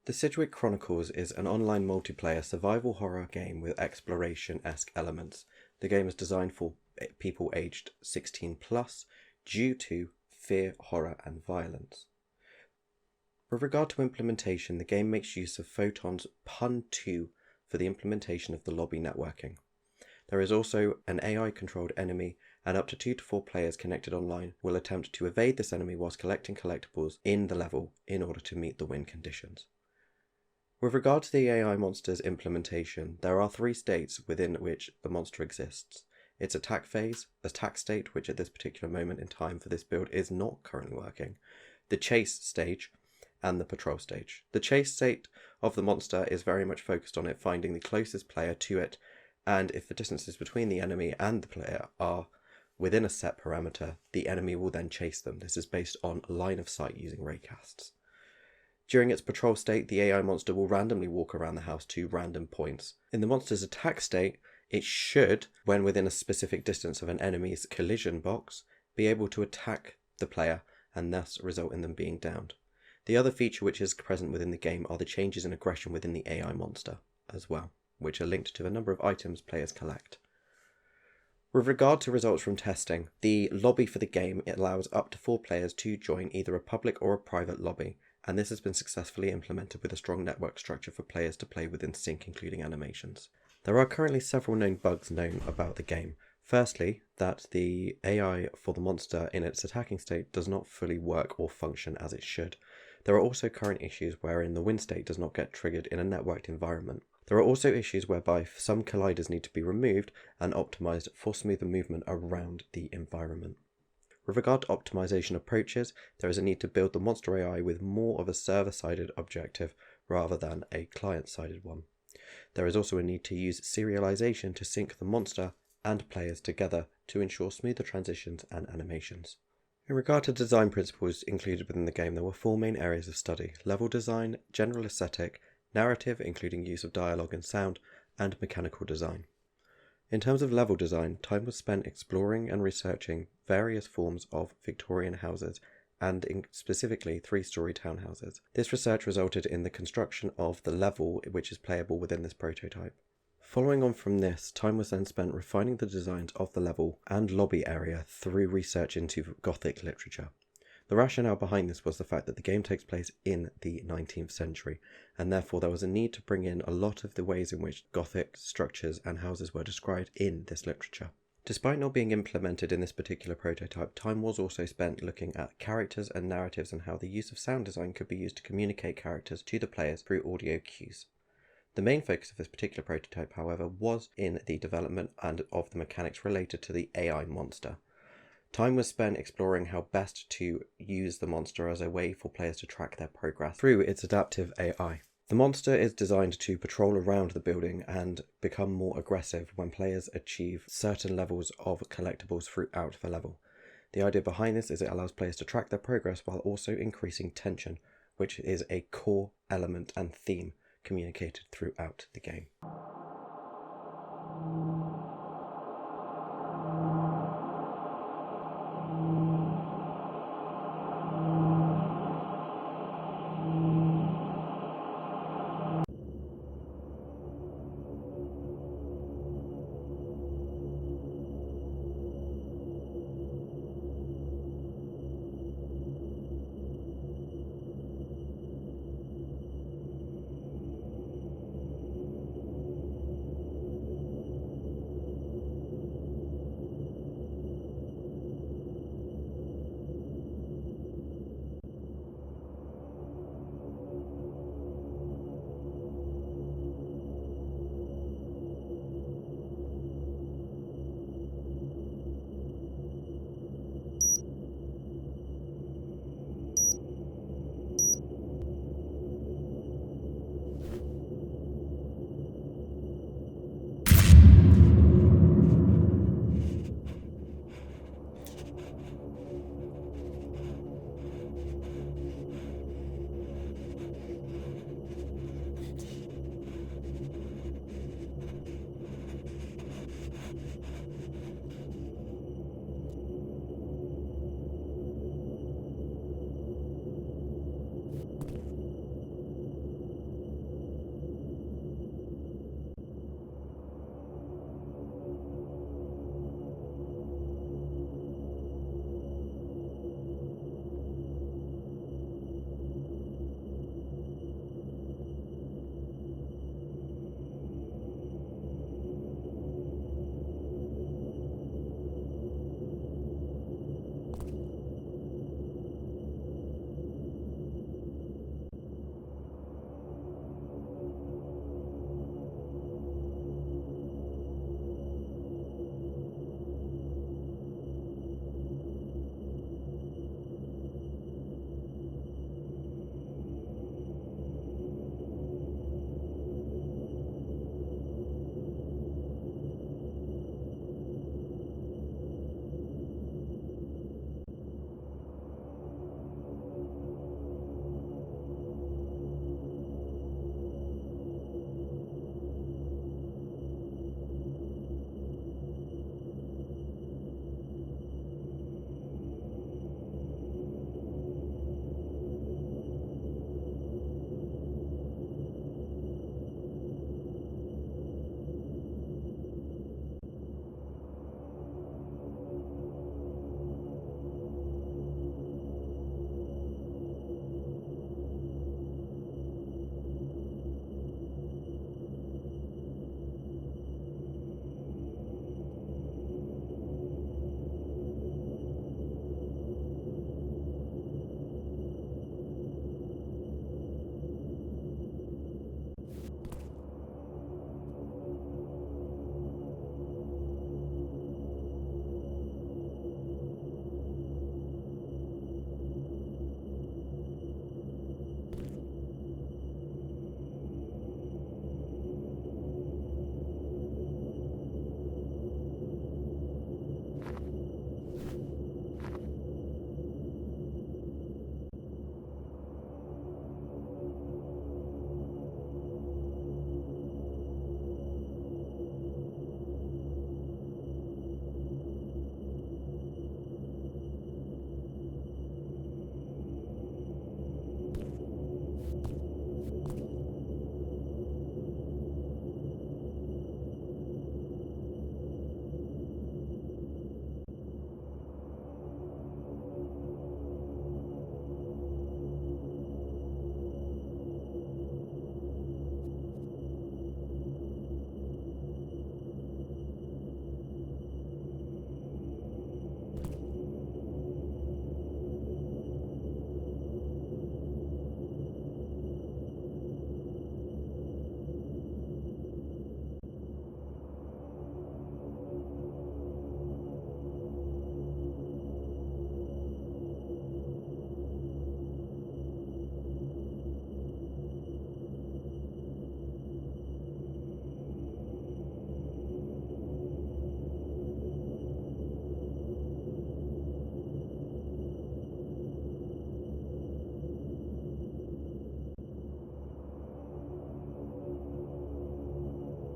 The Sidgwick Chronicles is an online multiplayer survival horror game with exploration-esque elements. The game is designed for people aged 16 plus due to fear, horror, and violence. With regard to implementation, the game makes use of Photon's Pun 2 for the implementation of the lobby networking. There is also an AI-controlled enemy, and up to 2 to 4 players connected online will attempt to evade this enemy whilst collecting collectibles in the level in order to meet the win conditions. With regard to the AI monster's implementation, there are 3 states within which the monster exists. Its attack phase, attack state, which at this particular moment in time for this build is not currently working, the chase stage, and the patrol stage. The chase state of the monster is very much focused on it finding the closest player to it, and if the distances between the enemy and the player are within a set parameter, the enemy will then chase them. This is based on line of sight using raycasts. During its patrol state, the AI monster will randomly walk around the house to random points. In the monster's attack state, it should, when within a specific distance of an enemy's collision box, be able to attack the player and thus result in them being downed. The other feature which is present within the game are the changes in aggression within the AI monster as well, which are linked to the number of items players collect. With regard to results from testing, the lobby for the game allows up to 4 players to join either a public or a private lobby, and this has been successfully implemented with a strong network structure for players to play within sync, including animations. There are currently several known bugs known about the game. Firstly, that the AI for the monster in its attacking state does not fully work or function as it should. There are also current issues wherein the win state does not get triggered in a networked environment. There are also issues whereby some colliders need to be removed and optimized for smoother movement around the environment. With regard to optimization approaches, there is a need to build the monster AI with more of a server-sided objective rather than a client-sided one. There is also a need to use serialization to sync the monster and players together to ensure smoother transitions and animations. In regard to design principles included within the game, there were 4 main areas of study: level design, general aesthetic, narrative including use of dialogue and sound, and mechanical design. In terms of level design, time was spent exploring and researching various forms of Victorian houses, and specifically 3-story townhouses. This research resulted in the construction of the level which is playable within this prototype. Following on from this, time was then spent refining the designs of the level and lobby area through research into Gothic literature. The rationale behind this was the fact that the game takes place in the 19th century, and therefore there was a need to bring in a lot of the ways in which Gothic structures and houses were described in this literature. Despite not being implemented in this particular prototype, time was also spent looking at characters and narratives and how the use of sound design could be used to communicate characters to the players through audio cues. The main focus of this particular prototype, however, was in the development and of the mechanics related to the AI monster. Time was spent exploring how best to use the monster as a way for players to track their progress through its adaptive AI. The monster is designed to patrol around the building and become more aggressive when players achieve certain levels of collectibles throughout the level. The idea behind this is it allows players to track their progress while also increasing tension, which is a core element and theme communicated throughout the game.